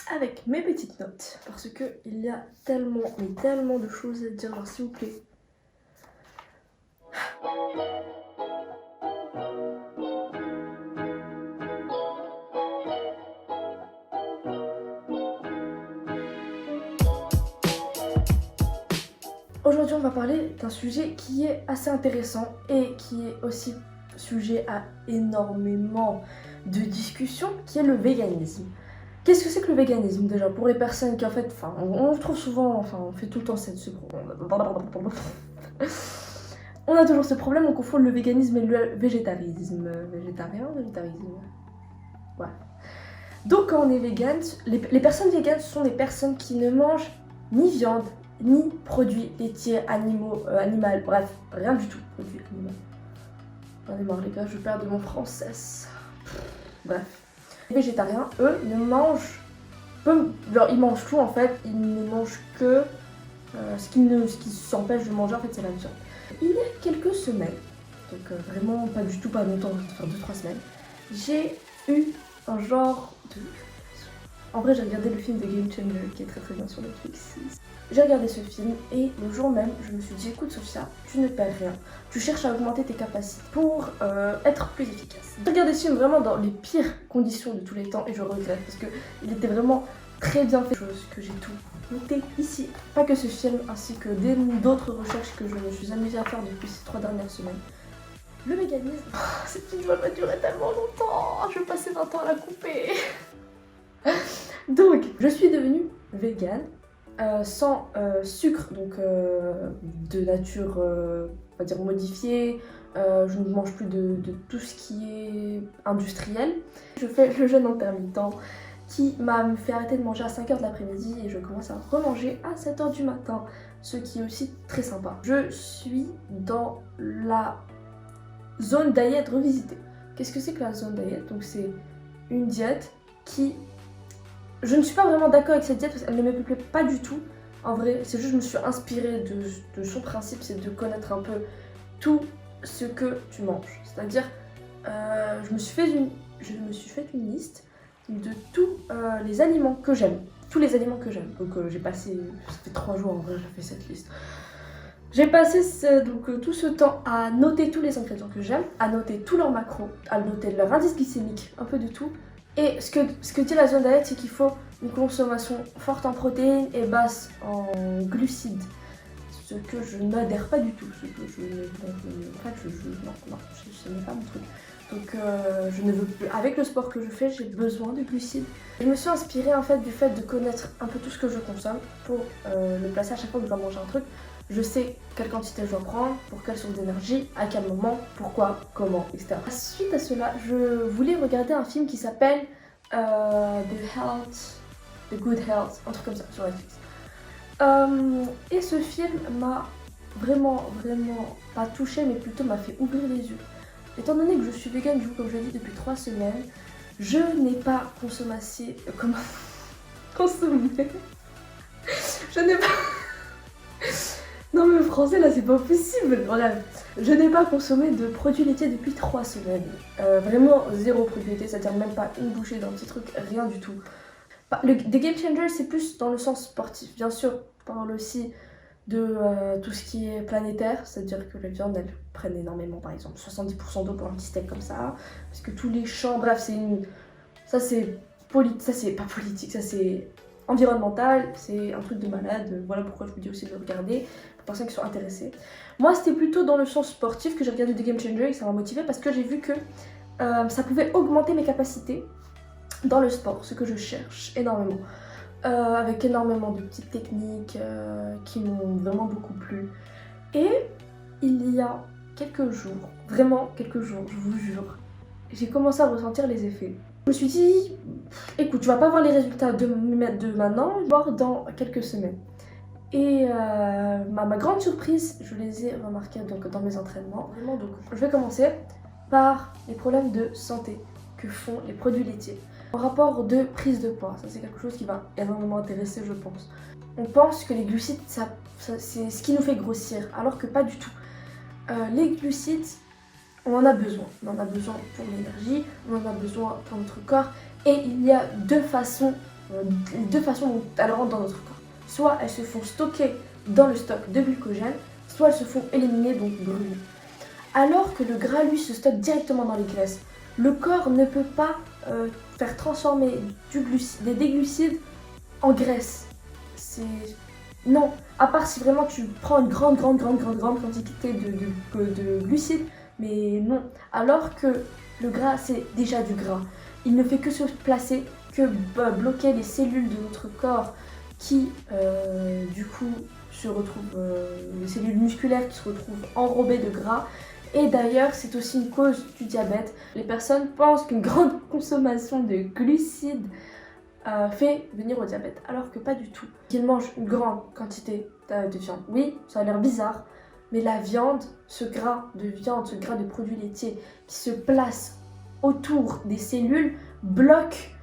Avec mes petites notes, parce que il y a tellement, mais tellement de choses à dire, alors s'il vous plaît. Aujourd'hui, on va parler d'un sujet qui est assez intéressant et qui est aussi sujet à énormément de discussions, qui est le véganisme. Qu'est-ce que c'est que le véganisme déjà? Pour les personnes qui en fait, on le trouve souvent, on fait tout le temps ce problème. On a toujours ce problème, on confond le véganisme et le végétarisme. Végétarisme. Ouais. Donc quand on est vegan, les personnes véganes sont des personnes qui ne mangent ni viande, ni produits laitiers, animaux, bref, rien du tout, produits animaux. J'en ai marre les gars, je perds de mon français. Bref. Les végétariens, eux, ne mangent ils mangent tout en fait, ils ne mangent que ce qui s'empêche de manger en fait c'est la viande. Il y a quelques semaines, donc vraiment pas longtemps, ça fait 2-3 semaines, j'ai eu un genre de... En vrai j'ai regardé le film The Game Changer qui est très bien sur Netflix. J'ai regardé ce film et le jour même je me suis dit écoute Sophia, tu ne perds rien, tu cherches à augmenter tes capacités pour être plus efficace. J'ai regardé ce film vraiment dans les pires conditions de tous les temps et je regrette parce qu'il était vraiment très bien fait. Chose que j'ai tout noté ici, pas que ce film ainsi que d'autres recherches que je me suis amusée à faire depuis ces 3 dernières semaines. Le véganisme, cette vidéo va durer tellement longtemps, je vais passer 20 ans à la couper. Donc, je suis devenue végane. Sans sucre, donc de nature, on va dire modifiée, je ne mange plus de tout ce qui est industriel. Je fais le jeûne intermittent qui m'a fait arrêter de manger à 5h de l'après-midi et je commence à remanger à 7h du matin, ce qui est aussi très sympa. Je suis dans la zone diet revisitée. Qu'est-ce que c'est que la zone diet? Donc c'est une diète qui... Je ne suis pas vraiment d'accord avec cette diète parce qu'elle ne me plaît pas du tout. En vrai, c'est juste que je me suis inspirée de son principe, c'est de connaître un peu tout ce que tu manges. C'est-à-dire, je me suis fait une liste de tous les aliments que j'aime. Tous les aliments que j'aime. Donc j'ai passé, ça fait 3 jours en vrai, j'ai fait cette liste. J'ai passé tout ce temps à noter tous les ingrédients que j'aime, à noter tous leurs macros, à noter leur indice glycémique, un peu de tout. Et ce que dit la zone diet, c'est qu'il faut une consommation forte en protéines et basse en glucides. Ce que je n'adhère pas du tout. Ce que je ce n'est pas mon truc. Donc je ne veux plus. Avec le sport que je fais, j'ai besoin de glucides. Je me suis inspirée en fait du fait de connaître un peu tout ce que je consomme pour le placer à chaque fois que je dois manger un truc. Je sais quelle quantité je dois prendre, pour quelle source d'énergie, à quel moment, pourquoi, comment, etc. Suite à cela, je voulais regarder un film qui s'appelle The Good Health, un truc comme ça, sur Netflix. Et ce film m'a vraiment pas touchée, mais plutôt m'a fait ouvrir les yeux. Étant donné que je suis végane, du coup, comme je l'ai dit, depuis 3 semaines, je n'ai pas consommé assez... Je n'ai pas... Non mais le français là c'est pas possible. Voilà. Je n'ai pas consommé de produits laitiers depuis 3 semaines. Vraiment 0 produit laitier, c'est-à-dire même pas une bouchée d'un petit truc, rien du tout. The Game Changer c'est plus dans le sens sportif. Bien sûr, on parle aussi de tout ce qui est planétaire, c'est-à-dire que les viandes elles prennent énormément, par exemple 70% d'eau pour un petit steak comme ça. Parce que tous les champs, bref, ça c'est pas politique, ça c'est environnemental, c'est un truc de malade, voilà pourquoi je vous dis aussi de le regarder, pour personnes qui sont intéressées. Moi c'était plutôt dans le sens sportif que j'ai regardé The Game Changer et que ça m'a motivé parce que j'ai vu que ça pouvait augmenter mes capacités dans le sport, ce que je cherche énormément. Avec énormément de petites techniques qui m'ont vraiment beaucoup plu. Et il y a quelques jours, vraiment quelques jours, je vous jure, j'ai commencé à ressentir les effets. Je me suis dit, écoute, tu vas pas voir les résultats de maintenant, voire dans quelques semaines. Et ma grande surprise, je les ai remarquées donc, dans mes entraînements. Vraiment, donc, je vais commencer par les problèmes de santé que font les produits laitiers. En rapport de prise de poids, ça c'est quelque chose qui va énormément intéresser, je pense. On pense que les glucides, c'est ce qui nous fait grossir, alors que pas du tout. Les glucides, on en a besoin. On en a besoin pour l'énergie, on en a besoin pour notre corps. Et il y a deux façons dont elles rentrent dans notre corps. Soit elles se font stocker dans le stock de glucogène, soit elles se font éliminer, donc brûler. Alors que le gras, lui, se stocke directement dans les graisses. Le corps ne peut pas faire transformer des glucides en graisse. Non, à part si vraiment tu prends une grande quantité de glucides, mais non. Alors que le gras, c'est déjà du gras. Il ne fait que se placer, que bloquer les cellules de notre corps qui, du coup, se retrouvent, les cellules musculaires qui se retrouvent enrobées de gras. Et d'ailleurs, c'est aussi une cause du diabète. Les personnes pensent qu'une grande consommation de glucides fait venir au diabète, alors que pas du tout. Qu'ils mangent une grande quantité de viande. Oui, ça a l'air bizarre, mais la viande, ce gras de produits laitiers qui se place autour des cellules, bloque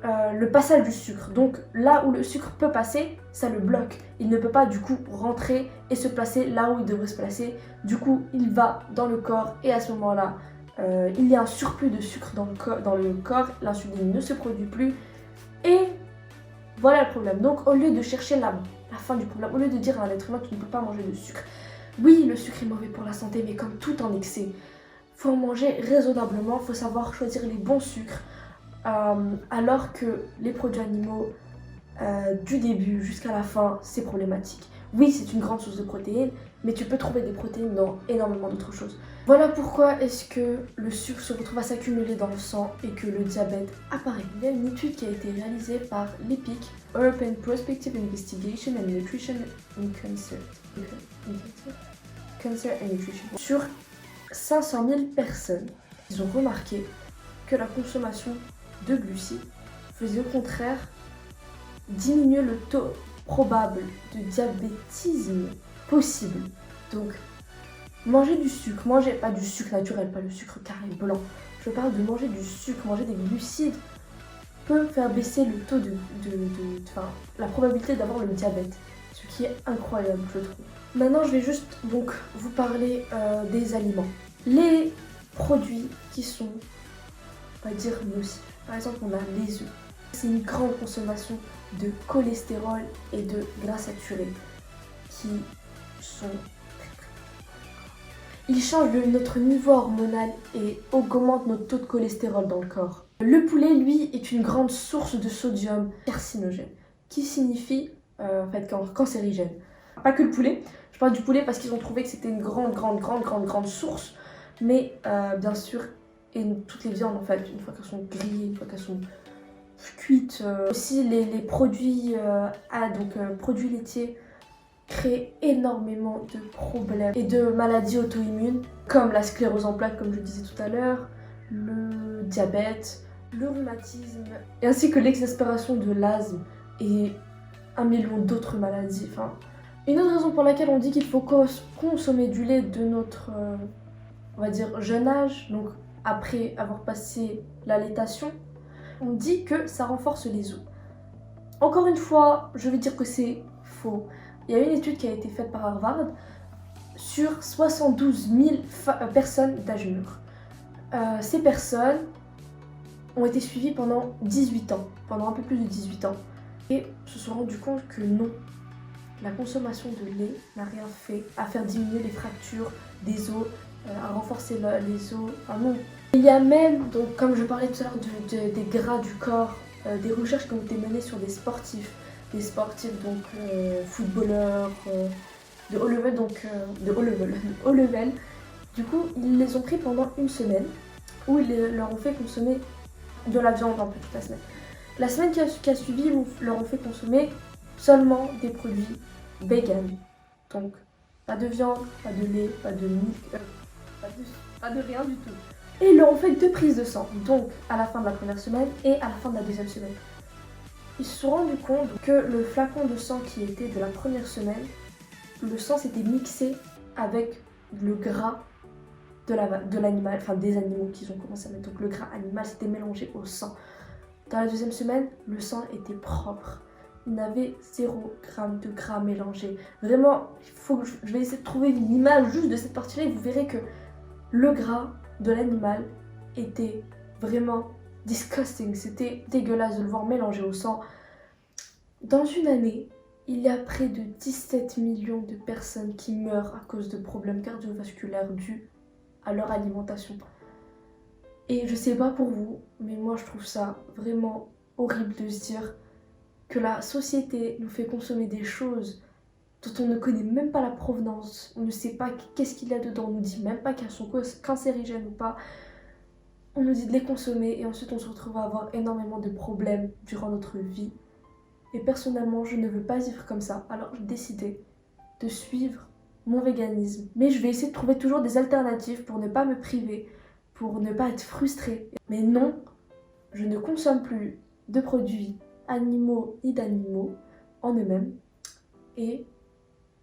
le passage du sucre. Donc là où le sucre peut passer, ça le bloque. Il ne peut pas du coup rentrer et se placer là où il devrait se placer. Du coup, il va dans le corps et à ce moment-là, il y a un surplus de sucre dans le corps. L'insuline ne se produit plus. Et voilà le problème. Donc au lieu de chercher la fin du problème, au lieu de dire à un être humain qu'il ne peut pas manger de sucre, oui, le sucre est mauvais pour la santé, mais comme tout en excès, faut en manger raisonnablement, faut savoir choisir les bons sucres, alors que les produits animaux, du début jusqu'à la fin, c'est problématique. Oui, c'est une grande source de protéines, mais tu peux trouver des protéines dans énormément d'autres choses. Voilà pourquoi est-ce que le sucre se retrouve à s'accumuler dans le sang et que le diabète apparaît. Il y a une étude qui a été réalisée par l'EPIC, European Prospective Investigation and Nutrition in Cancer and Nutrition. Sur 500 000 personnes, ils ont remarqué que la consommation de glucides faisait au contraire diminuer le taux probable de diabétisme possible. Donc, manger du sucre, pas du sucre naturel, pas le sucre carré blanc. Je parle de manger du sucre, manger des glucides peut faire baisser le taux la probabilité d'avoir le diabète, ce qui est incroyable, je trouve. Maintenant, je vais juste donc vous parler des aliments. Les produits qui sont, on va dire, nocifs. Par exemple, on a les œufs. C'est une grande consommation de cholestérol et de gras saturés qui sont ils changent notre niveau hormonal et augmentent notre taux de cholestérol dans le corps. Le poulet, lui, est une grande source de sodium carcinogène, qui signifie cancérigène. Pas que le poulet, je parle du poulet parce qu'ils ont trouvé que c'était une grande source, mais bien sûr, et toutes les viandes en fait, une fois qu'elles sont grillées, une fois qu'elles sont cuites, aussi les produits, produits laitiers, crée énormément de problèmes et de maladies auto-immunes comme la sclérose en plaques comme je disais tout à l'heure, le diabète, le rhumatisme et ainsi que l'exaspération de l'asthme et un million d'autres maladies. Une autre raison pour laquelle on dit qu'il faut consommer du lait de notre on va dire jeune âge, donc après avoir passé l'allaitation, on dit que ça renforce les os. Encore une fois, je vais dire que c'est faux. Il y a une étude qui a été faite par Harvard sur 72 000 personnes d'âge mûr. Ces personnes ont été suivies pendant 18 ans, pendant un peu plus de 18 ans, et se sont rendues compte que non, la consommation de lait n'a rien fait à faire diminuer les fractures des os, à renforcer les os, non. Il y a même, donc, comme je parlais tout à l'heure des gras du corps, des recherches qui ont été menées sur des sportifs donc footballeurs de haut level, de haut level. Du coup, ils les ont pris pendant une semaine où ils leur ont fait consommer de la viande un peu toute la semaine. La semaine qui a suivi, ils leur ont fait consommer seulement des produits vegan. Donc, pas de viande, pas de lait, pas de milk, pas de rien du tout. Et ils leur ont fait 2 prises de sang, donc à la fin de la première semaine et à la fin de la deuxième semaine. Ils se sont rendus compte que le flacon de sang qui était de la première semaine, le sang s'était mixé avec le gras de l'animal, des animaux qu'ils ont commencé à mettre. Donc le gras animal s'était mélangé au sang. Dans la deuxième semaine, le sang était propre. Il n'avait 0 g de gras mélangé. Vraiment, je vais essayer de trouver une image juste de cette partie-là et vous verrez que Le gras de l'animal était vraiment disgusting, c'était dégueulasse de le voir mélanger au sang. Dans une année, il y a près de 17 millions de personnes qui meurent à cause de problèmes cardiovasculaires dus à leur alimentation. Et je sais pas pour vous, mais moi je trouve ça vraiment horrible de se dire que la société nous fait consommer des choses dont on ne connaît même pas la provenance, on ne sait pas qu'est-ce qu'il y a dedans, on ne dit même pas qu'elles sont cancérigènes ou pas. On nous dit de les consommer et ensuite on se retrouve à avoir énormément de problèmes durant notre vie. Et personnellement, je ne veux pas vivre comme ça, alors j'ai décidé de suivre mon véganisme. Mais je vais essayer de trouver toujours des alternatives pour ne pas me priver, pour ne pas être frustrée. Mais non, je ne consomme plus de produits animaux ni d'animaux en eux-mêmes. Et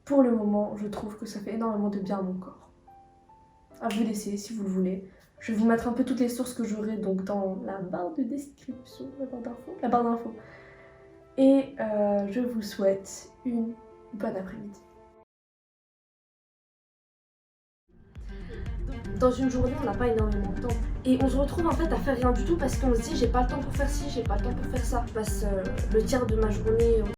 pour le moment, je trouve que ça fait énormément de bien à mon corps. À vous d'essayer si vous le voulez. Je vais vous mettre un peu toutes les sources que j'aurai donc dans la barre de description, la barre d'infos. Et je vous souhaite une bonne après-midi. Dans une journée, on n'a pas énormément de temps. Et on se retrouve en fait à faire rien du tout parce qu'on se dit j'ai pas le temps pour faire ci, j'ai pas le temps pour faire ça. Je passe le tiers de ma journée